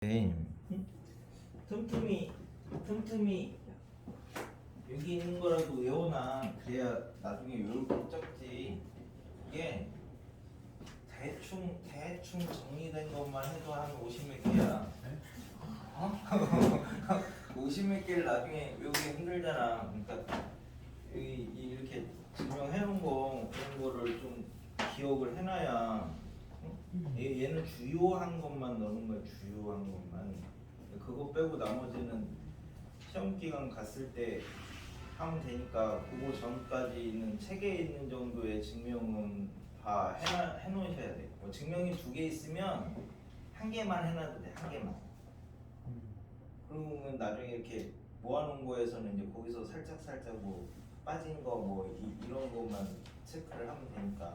네. 틈틈이 여기 있는 거라도 외워놔. 그래야 나중에 외울 거 적지. 이게 대충 정리된 것만 해도 한 50몇 개야. 어? 50몇 개를 나중에 외우기 힘들잖아. 그러니까 이렇게 증명해 놓은 거 그런 거를 좀 기억을 해놔야. 얘는 주요한 것만 넣는 거야. 주요한 것만. 그거 빼고 나머지는 시험 기간 갔을 때 하면 되니까 그거 전까지 있는 책에 있는 정도의 증명은 다 해놓으셔야 돼. 뭐 증명이 2개 있으면 1개만 해놔도 돼. 1개만. 그러면 나중에 이렇게 모아놓은 거에서는 이제 거기서 살짝 뭐 빠진 거 뭐 이런 것만 체크를 하면 되니까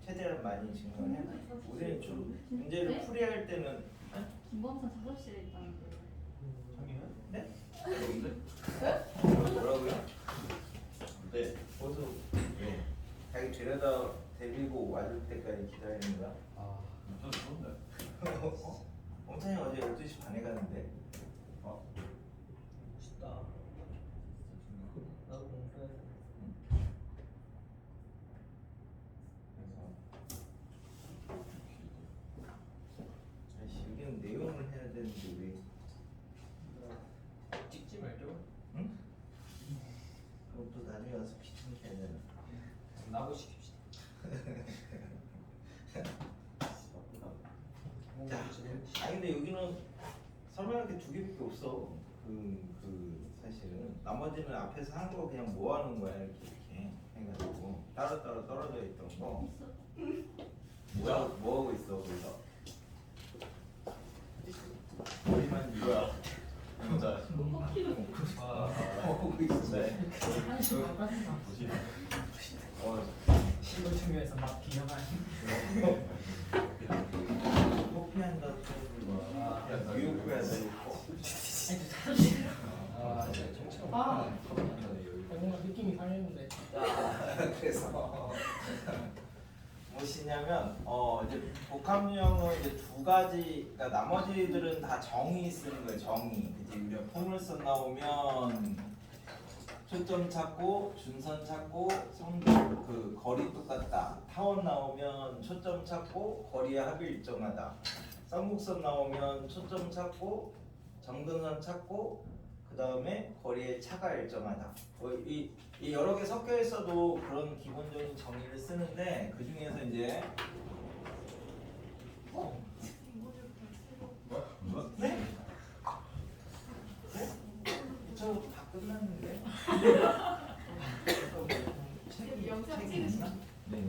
최대한 많이 증명을 해놔. 우리는 좀 문제를 풀이할 때는 김범선 작업실에 있다는데. 네? 뭐라고요? 네. 어디서? 네. 자기 데려다 데리고 와줄 때까지 기다리는 거야? 아, 좀 좋은데. 엄찬이 어제 12시 반에 가는데. 멋있다. 나도 공부해야 돼. 아이씨, 여기는 내용을 해야 되는데 왜? 찍지 말죠. 응? 그럼 또 나중에 와서 귀찮게 하잖아. 나고 시킵시다. 자, 아니 근데 여기는 설명할 게 2개밖에 없어. 그 사실은 나머지는 앞에서 한 거 그냥 모아놓은 거야. 이렇게 해가지고 따로 떨어져 있던 거. 뭐 하고 있어 거기서? 머리만 이거야. 진짜. 뭐 하고 있어? 신고 측면에서 막 기념하는. 커피한다 소리가 유혹해야 되고. 아, 정체가 아. 뭔가 느낌이 강했는데. 그래서 무엇이냐면 이제 복합 유형은 이제 2가지. 그러니까 나머지들은 다 정의 쓰는 거예요. 정의. 이제 우리가 포물선 나오면 초점 찾고 준선 찾고 성분 그 거리 똑같다. 타원 나오면 초점 찾고 거리의 합이 일정하다. 쌍곡선 나오면 초점 찾고 정근선 찾고 그 다음에 거리의 차가 일정하다. 이 여러 개 섞여 있어도 그런 기본적인 정의를 쓰는데 그 중에서 이제 뭐? 네? 네? 저 다 끝났는데. 영상 찍으시나? 네.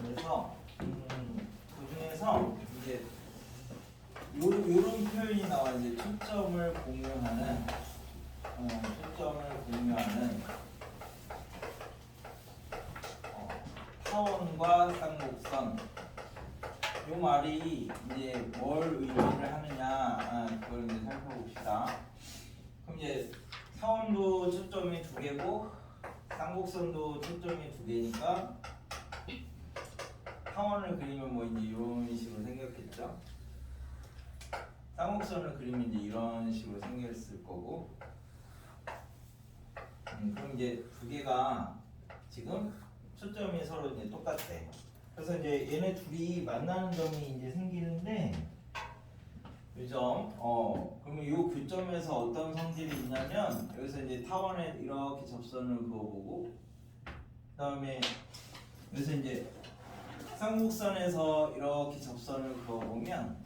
그래서 그 중에서 이제 요런 표현이 나와. 이제 초점을 공유하는 타원과 쌍곡선. 요 말이 이제 뭘 의미를 하느냐, 그걸 이제 살펴봅시다. 그럼 이제 타원도 초점이 2개고 쌍곡선도 초점이 2개니까 타원을 그리면 뭐 이제 이런 식으로 생겼겠죠. 쌍곡선을 그리면 이제 이런 식으로 생겼을 거고. 그럼 이제 2개가 지금 초점이 서로 이제 똑같대. 그래서 이제 얘네 둘이 만나는 점이 이제 생기는데 이 점, 그러면 이 교점에서 어떤 성질이 있냐면 여기서 이제 타원에 이렇게 접선을 그어보고 그다음에 여기서 이제 쌍곡선에서 이렇게 접선을 그어보면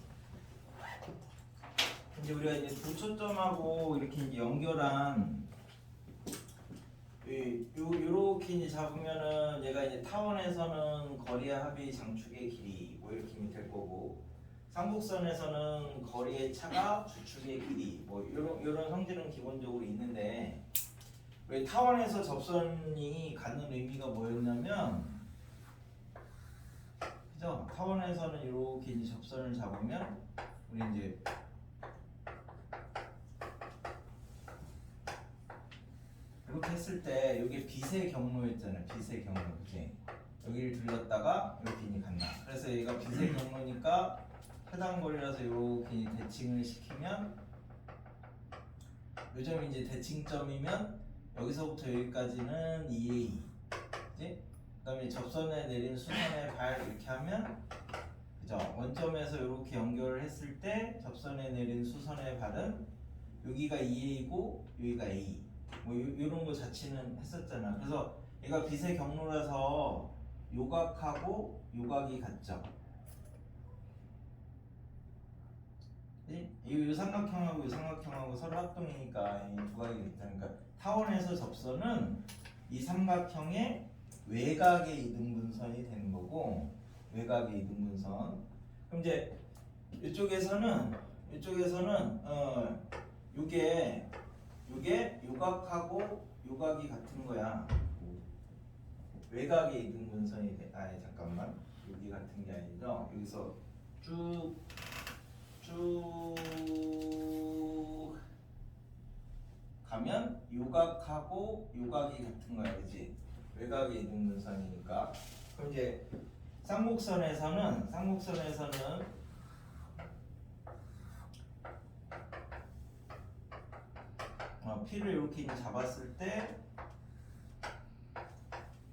이제 우리가 이제 두 초점하고 이렇게 이제 연결한 요렇게 이제 잡으면은 얘가 이제 타원에서는 거리의 합이 장축의 길이 뭐 이렇게 될 거고 쌍곡선에서는 거리의 차가 주축의 길이 뭐 요런 성질은 기본적으로 있는데 왜 타원에서 접선이 갖는 의미가 뭐였냐면 그죠? 타원에서는 이렇게 이제 접선을 잡으면 우리 이제 이렇게 했을 때 이게 빛의 경로였잖아요. 빛의 경로 이렇게 여기를 들렸다가 이렇게 이제 갔나. 그래서 얘가 빛의 경로니까 해당 거리라서 이렇게 대칭을 시키면 요 점이 이제 대칭점이면 여기서부터 여기까지는 2A 그지? 그다음에 접선에 내린 수선의 발 이렇게 하면 그죠? 원점에서 이렇게 연결을 했을 때 접선에 내린 수선의 발은 여기가 2A고 여기가 A 뭐 이런 거 자체는 했었잖아. 그래서 얘가 빛의 경로라서 요각하고 요각이 같죠. 이 삼각형하고 이 삼각형하고 서로 합동이니까 이 두 각이 있다니까. 그러니까 타원에서 접선은 이 삼각형의 외곽의 이등분선이 되는 거고 외곽의 이등분선. 그럼 이제 이쪽에서는 요게 요각하고 요각이 같은 거야. 외곽의 이등분선이 돼. 아니 잠깐만. 여기 같은 게 아니죠. 여기서 쭉 가면 요각하고 요각이 같은 거야, 그지? 외곽의 이등분선이니까. 그럼 이제 쌍곡선에서는 P를 이렇게 이제 잡았을 때,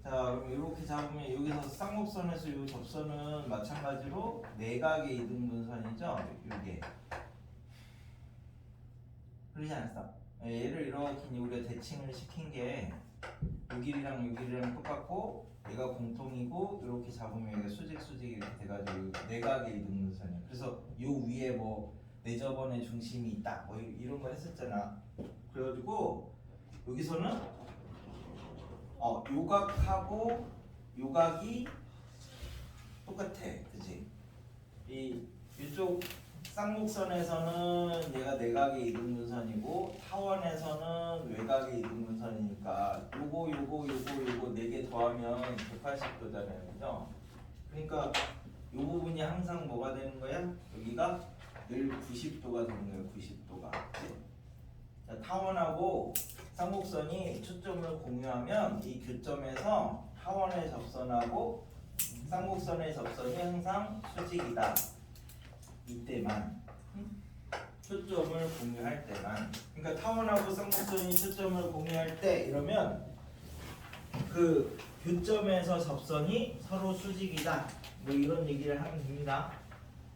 자 그럼 이렇게 잡으면 여기서 쌍곡선에서 이 접선은 마찬가지로 내각의 이등분선이죠. 이게 그러지 않았어? 얘를 이렇게 우리가 대칭을 시킨 게 요 길이랑 똑같고 얘가 공통이고 이렇게 잡으면 여기가 수직 이렇게 돼가지고 내각의 이등분선이야. 그래서 요 위에 뭐 내접원의 중심이 있다 뭐 이런 거 했었잖아. 그래가지고 여기서는 요각하고 요각이 똑같아, 그지? 이쪽 쌍곡선에서는 얘가 내각의 이등분선이고 타원에서는 외곽의 이등분선이니까 요거 4개 더하면 180도잖아요, 그죠? 그러니까 요 부분이 항상 뭐가 되는 거야? 여기가 늘 90도가 되는 거예요, 90도가. 그치? 자, 타원하고 쌍곡선이 초점을 공유하면 이 교점에서 타원의 접선하고 쌍곡선의 접선이 항상 수직이다. 이때만 초점을 공유할 때만. 그러니까 타원하고 쌍곡선이 초점을 공유할 때 이러면 그 교점에서 접선이 서로 수직이다. 뭐 이런 얘기를 하면 됩니다.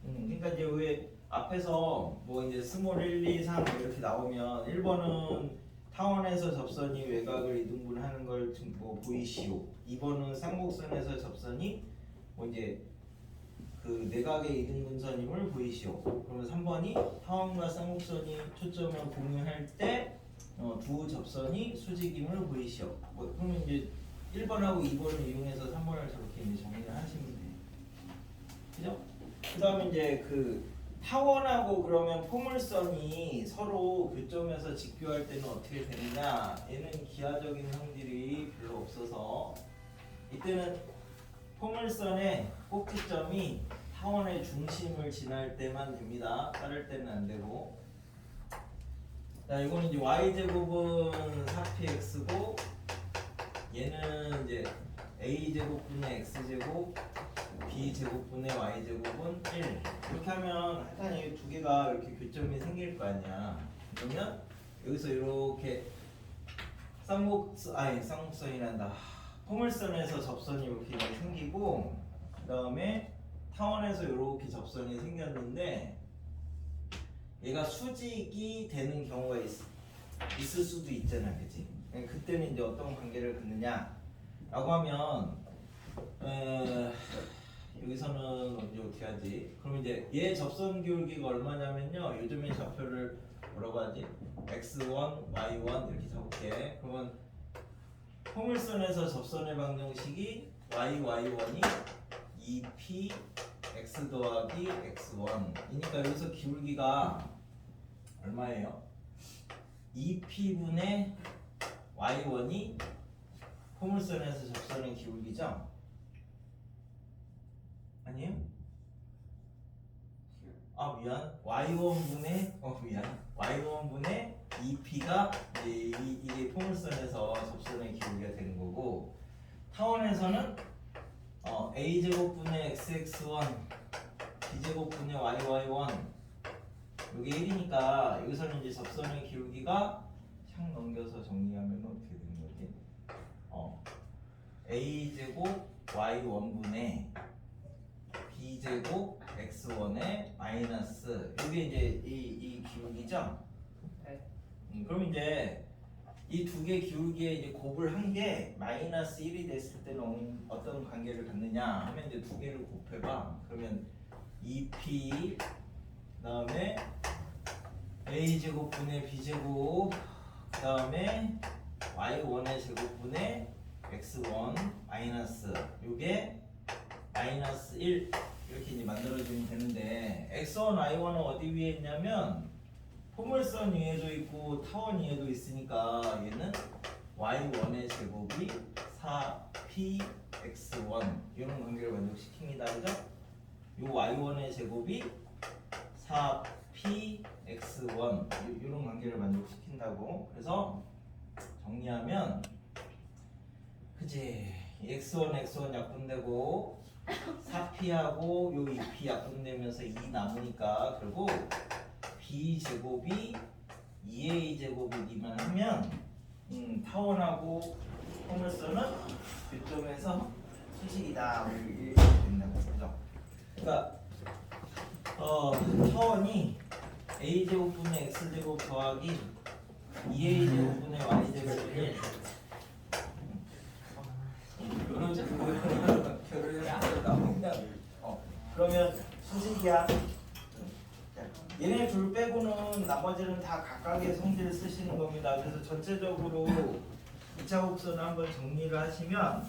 그러니까 이제 왜 앞에서 뭐 이제 스몰 1, 2, 3 이렇게 나오면 1번은 타원에서 접선이 외곽을 이등분하는 걸 뭐 보이시오. 2번은 쌍곡선에서 접선이 뭐 이제 그 내각의 이등분선임을 보이시오. 그러면 3번이 타원과 쌍곡선이 초점을 공유할 때 두 접선이 수직임을 보이시오. 뭐 그러면 이제 1번하고 2번을 이용해서 3번을 저렇게 이제 정리를 하시면 돼요. 그죠? 그 다음에 이제 그 타원하고 그러면 포물선이 서로 교점에서 직교할 때는 어떻게 되느냐? 얘는 기하적인 성질이 별로 없어서 이때는 포물선의 꼭지점이 타원의 중심을 지날 때만 됩니다. 따를 때는 안 되고. 자, 이거는 이제 y제곱은 4px고 얘는 이제 a제곱분의 x제곱 b제곱분의 y제곱은 1 이렇게 하면 하여튼 이 두 개가 이렇게 교점이 생길 거 아니야. 그러면 여기서 이렇게 쌍곡선이란다. 포물선에서 접선이 이렇게 이제 생기고 그 다음에 타원에서 이렇게 접선이 생겼는데 얘가 수직이 되는 경우가 있을 수도 있잖아, 그치? 그때는 이제 어떤 관계를 갖느냐라고 하면 여기서는 언제 어떻게 하지? 그럼 이제 얘 접선 기울기가 얼마냐면요, 요즘에 좌표를 뭐라고 하지? x1, y1 이렇게 잡을게. 그러면 포물선에서 접선의 방정식이 y1이 2p x 더하기 x1 이니까 여기서 기울기가 얼마예요? 2p분의 y1이 포물선에서 접선의 기울기죠? 아니에요? 아 미안, y1분의 y1분의 2p가 이게 포물선에서 접선의 기울기가 되는 거고, 타원에서는 a제곱분의 xx1 b제곱분의 yy1 이게 1이니까 여기서는 이제 접선의 기울기가 샥 넘겨서 정리하면 어떻게 되는 거지? a제곱 y1분의 b제곱 x1의 마이너스, 이게 이제 이 기울기죠? 네. 그럼 이제 이 두 개 기울기에 이제 곱을 한 게 마이너스 1이 됐을 때는 어떤 관계를 갖느냐 하면 이제 두 개를 곱해봐. 그러면 2p 그다음에 a제곱분의 b제곱 그다음에 y1의 제곱분의 x1 마이너스 요게 마이너스 1 이렇게 이제 만들어지면 되는데, x1, y1은 어디 위에 있냐면 포물선 위에도 있고 타원 위에도 있으니까 얘는 y1의 제곱이 4p x1 이런 관계를 만족시킵니다. 그죠? 요 y1의 제곱이 4p x1 이런 관계를 만족시킨다고. 그래서 정리하면 그치, x1 약분되고 4p하고 요 2p 약분되면서 2 남으니까 결국 b제곱이 2a제곱이기만 하면 타원하고 포물선은 이점에서 수직이다 이렇게 된다고. 그죠? 그러니까 타원이 a제곱분의 x제곱 더하기 2a제곱분의 y제곱을 결을 나오면 그러면 수직이야. 얘네 둘 빼고는 나머지는 다 각각의 성질을 쓰시는 겁니다. 그래서 전체적으로 2차 곡선을 한번 정리를 하시면,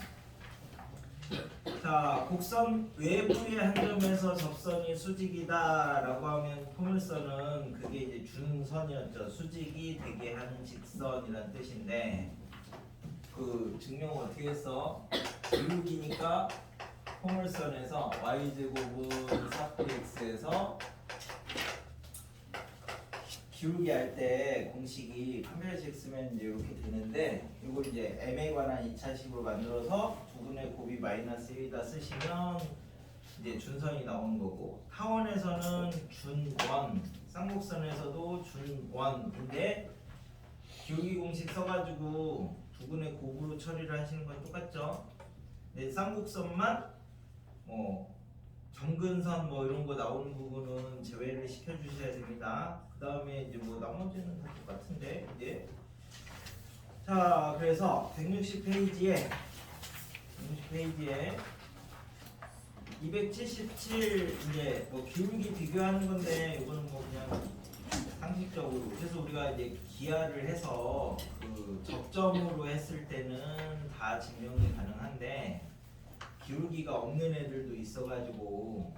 자, 곡선 외부의 한 점에서 접선이 수직이다 라고 하면 포물선은 그게 이제 준선이었죠. 수직이 되게 하는 직선이란 뜻인데, 그 증명을 어떻게 했어? 기울기니까 포물선에서 y제곱은 4px에서 기울기 할 때 공식이 판별식 쓰면 이제 이렇게 되는데, 이걸 이제 m에 관한 2차식으로 만들어서 두분의 곱이 마이너스 1이다 쓰시면 이제 준선이 나오는 거고, 타원에서는 준원, 쌍곡선에서도 준원인데 기울기 공식 써가지고 두분의 곱으로 처리를 하시는 건 똑같죠. 근데 쌍곡선만 정근선 뭐 이런 거 나오는 부분은 제외를 시켜주셔야 됩니다. 그 다음에 이제 뭐 나머지는 다 똑같은데 이제. 자, 그래서 160페이지에 277 이제 뭐 기울기 비교하는 건데, 이거는 뭐 그냥 상식적으로. 그래서 우리가 이제 기하를 해서 그 접점으로 했을 때는 다 증명이 가능한데, 기울기가 없는 애들도 있어가지고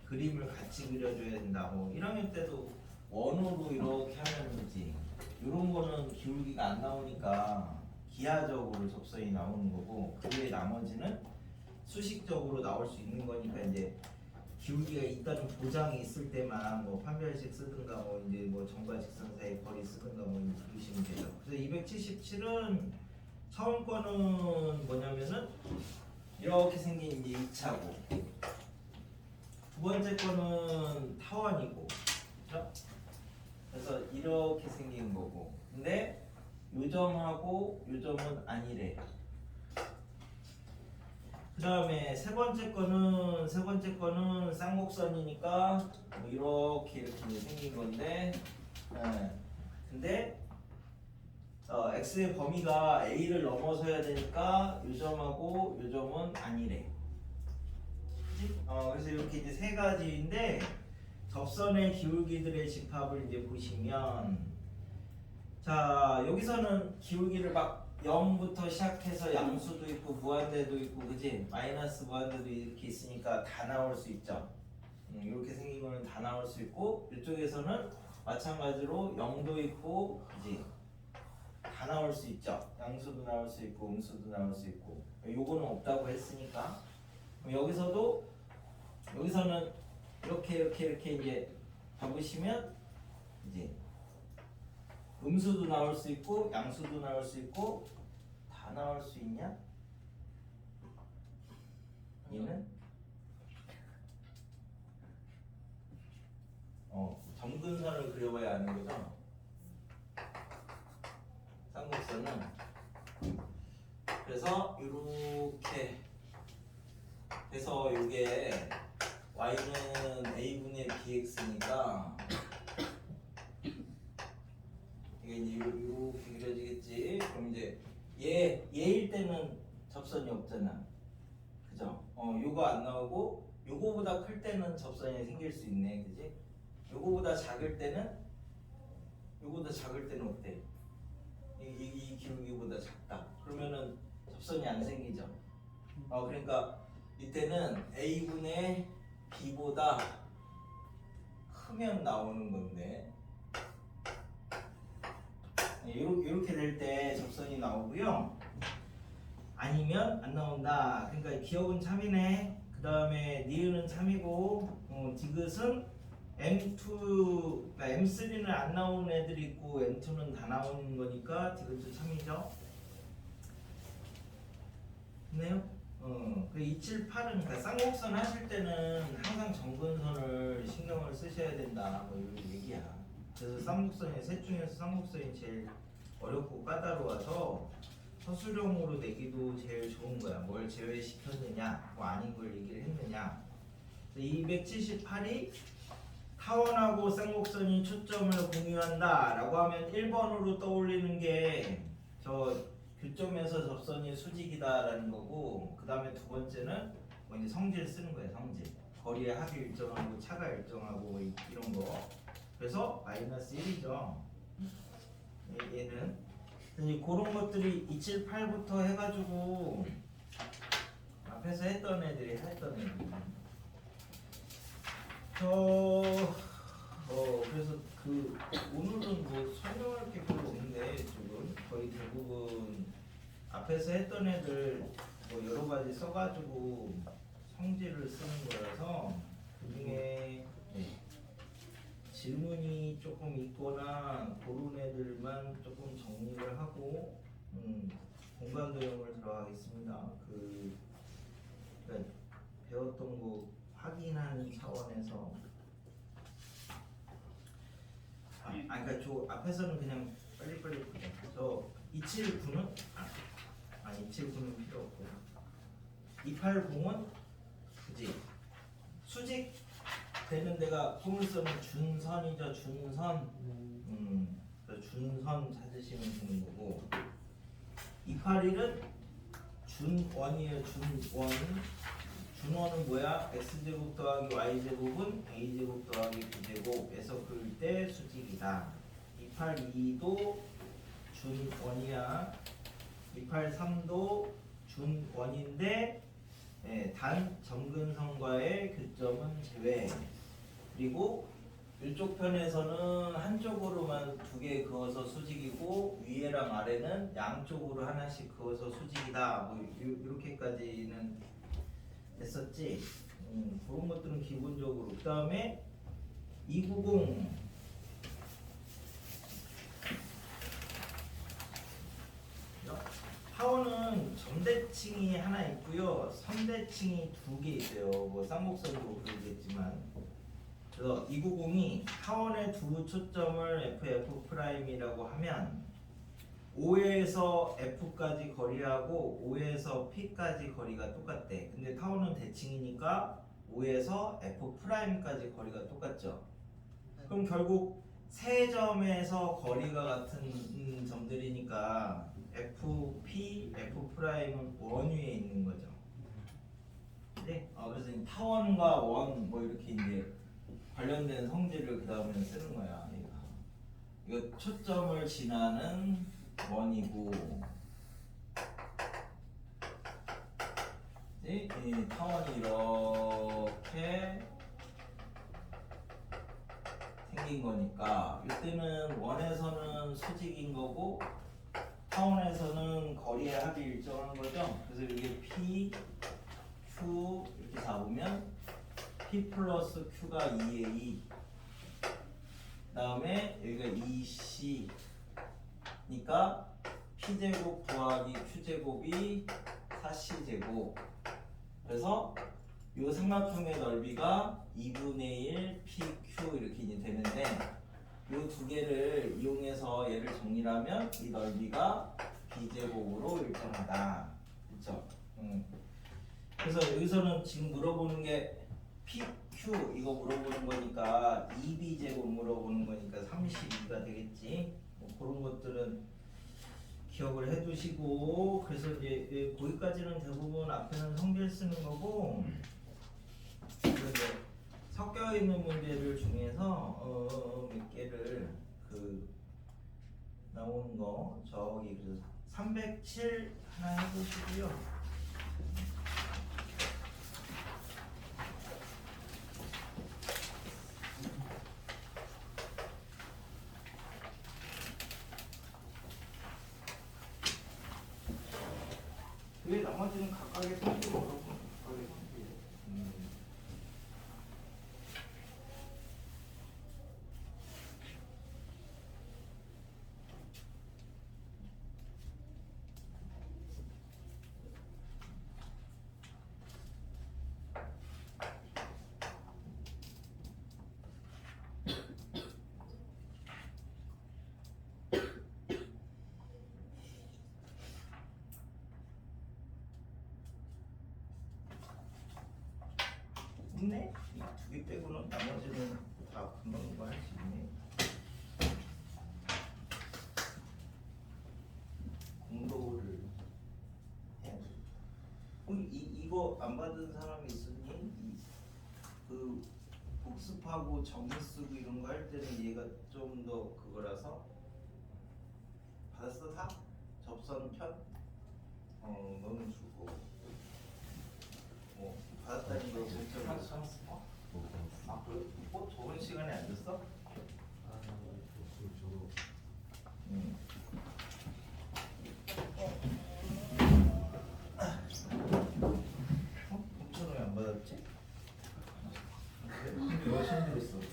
그림을 같이 그려줘야 된다. 뭐 1학년 때도 원으로 이렇게 하면 되지. 이런 거는 기울기가 안 나오니까 기하적으로 접선이 나오는 거고, 그 외에 나머지는 수식적으로 나올 수 있는 거니까 이제 기울기가 있다는 보장이 있을 때만 뭐 판별식 쓰든가 뭐 이제 뭐 점과 직선 사이 거리 쓰든가 뭐 그러시면 되죠. 그래서 277은 처음 거는 뭐냐면은 이렇게 생긴 이제 2차고, 두 번째 거는 타원이고, 그렇죠? 그래서 이렇게 생긴 거고, 근데 요 점하고 요 점은 아니래. 그 다음에 세 번째 거는 쌍곡선이니까 뭐 이렇게 이제 생긴 건데, 근데 x의 범위가 a를 넘어서야 되니까 요 점하고 요 점은 아니래. 그치? 그래서 이렇게 이제 세 가지인데 접선의 기울기들의 집합을 이제 보시면, 자 여기서는 기울기를 막 0부터 시작해서 양수도 있고 무한대도 있고, 그지? 마이너스 무한대도 이렇게 있으니까 다 나올 수 있죠. 이렇게 생긴 거는 다 나올 수 있고, 이쪽에서는 마찬가지로 0도 있고, 그지? 다 나올 수 있죠. 양수도 나올 수 있고 음수도 나올 수 있고. 요거는 없다고 했으니까. 여기서는 이렇게 이제 잡으시면 이제 음수도 나올 수 있고 양수도 나올 수 있고 다 나올 수 있냐? 얘는 점근선을 그려봐야 아는 거죠. 쌍곡선은 그래서 이렇게 해서 이게 y는 a분의 bx니까 이게 이제 이렇게 그려지겠지. 그럼 이제 얘일 때는 접선이 없잖아, 그죠? 요거 안 나오고 요거보다 클 때는 접선이 생길 수 있네, 그지? 요거보다 작을 때는 어때? 이 기울기보다 작다. 그러면은 접선이 안 생기죠. 그러니까 이때는 a분의 b보다 크면 나오는 건데, 이렇게 될 때 접선이 나오고요. 아니면 안 나온다. 그러니까 기억은 참이네. 그 다음에 니은은 참이고, 디귿은 M2, 그러니까 M3는 안 나오는 애들이 있고 M2는 다 나오는 거니까 디귿도 참이죠. 됐네요? 그 278은 그러니까 쌍곡선 하실 때는 항상 점근선을 신경을 쓰셔야 된다, 뭐 이런 얘기야. 그래서 쌍곡선이 셋 중에서 쌍곡선이 제일 어렵고 까다로워서 서술형으로 내기도 제일 좋은 거야. 뭘 제외시켰느냐, 뭐 아닌 걸 얘기를 했느냐. 278이 타원하고 쌍곡선이 초점을 공유한다 라고 하면 1번으로 떠올리는 게 저 교점에서 접선이 수직이다 라는 거고, 그 다음에 두 번째는 뭐 이제 성질 쓰는 거예요. 성질, 거리의 합이 일정하고 차가 일정하고 뭐 이런 거. 그래서 마이너스 1이죠 얘는. 이제 그런 것들이 278부터 해가지고 앞에서 했던 애들. 그래서 오늘은 뭐 설명할 게 별로 없는데, 이쪽은 거의 대부분 앞에서 했던 애들 뭐 여러 가지 써가지고 성질을 쓰는 거라서, 그 중에 질문이 조금 있거나 그런 애들만 조금 정리를 하고 공간 도형을 들어가겠습니다. 그러니까 배웠던 거 확인하는 차원에서, 그러니까 저 앞에서는 그냥 빨리빨리 보자. 저 279는 279는 필요 없고, 280은 그지? 수직 되는 데가 포물선은 준선이죠. 준선. 준선 찾으시면 되는 거고, 281은 준원이에요. 준원. 준원은 뭐야? x제곱 더하기 y제곱은 a제곱 더하기 b제곱에서 그을 때 수직이다. 282도 준원이야. 283도 준원인데 단 점근선과의 교점은 제외. 그리고 이쪽 편에서는 한쪽으로만 2개 그어서 수직이고, 위에랑 아래는 양쪽으로 하나씩 그어서 수직이다. 뭐 이렇게까지는 했었지. 그런 것들은 기본적으로. 그 다음에 290 타원은 점대칭이 하나 있고요, 선대칭이 2개 있어요. 뭐 쌍곡선도 그러겠지만, 그래서 290이 타원의 두 초점을 FF'이라고 하면 O에서 F까지 거리하고 O에서 P까지 거리가 똑같대. 근데 타원은 대칭이니까 O에서 F'까지 거리가 똑같죠. 그럼 결국 세 점에서 거리가 같은 점들이니까 FP, F'은 원위에 있는 거죠. 네? 그래서 이 타원과 원 뭐 이렇게 이제 관련된 성질을 그 다음에 쓰는 거야. 이거 초점을 지나는 원이고, 이 타원이 이렇게 생긴 거니까 이때는 원에서는 수직인 거고 타원에서는 거리의 합이 일정한 거죠. 그래서 이게 P, Q 이렇게 잡으면 P 플러스 Q가 2에 2, 다음에 여기가 2C니까 P제곱 더하기 Q제곱이 4C제곱. 그래서 이 삼각형의 넓이가 2분의 1 PQ 이렇게 이제 되는데 이 두 개를 이용해서 얘를 정리하면 이 넓이가 B제곱으로 일정하다. 그렇죠? 그래서 여기서는 지금 물어보는 게 PQ 이거 물어보는 거니까 2B제곱 물어보는 거니까 32가 되겠지. 뭐 그런 것들은 기억을 해두시고, 그래서 이제 거기까지는 대부분 앞에는 성질 쓰는 거고, 그래서 이제 섞여 있는 문제들 중에서 몇 개를 나오는 거 저기 그래서 307 하나 해보시고요. 왜 나머지는 각각의 성질을 어렵고 각각의 성질. 있네? 이 두 개 빼고는 나머지는 다 금방 할 수 있네. 공도를 해야 돼. 이거 안 받은 사람이 있으니 그 복습하고 정리 쓰고 이런 거 할 때는 얘가 좀 더 그거라서 받았어 다? 접선편? 너는 주고 뭐 받았다는 거 문자로 아 그래? 뭐 좋은 시간에 안 줬어? 응. 공천을 안 받았지? 그래? 근데 왜 신들었어?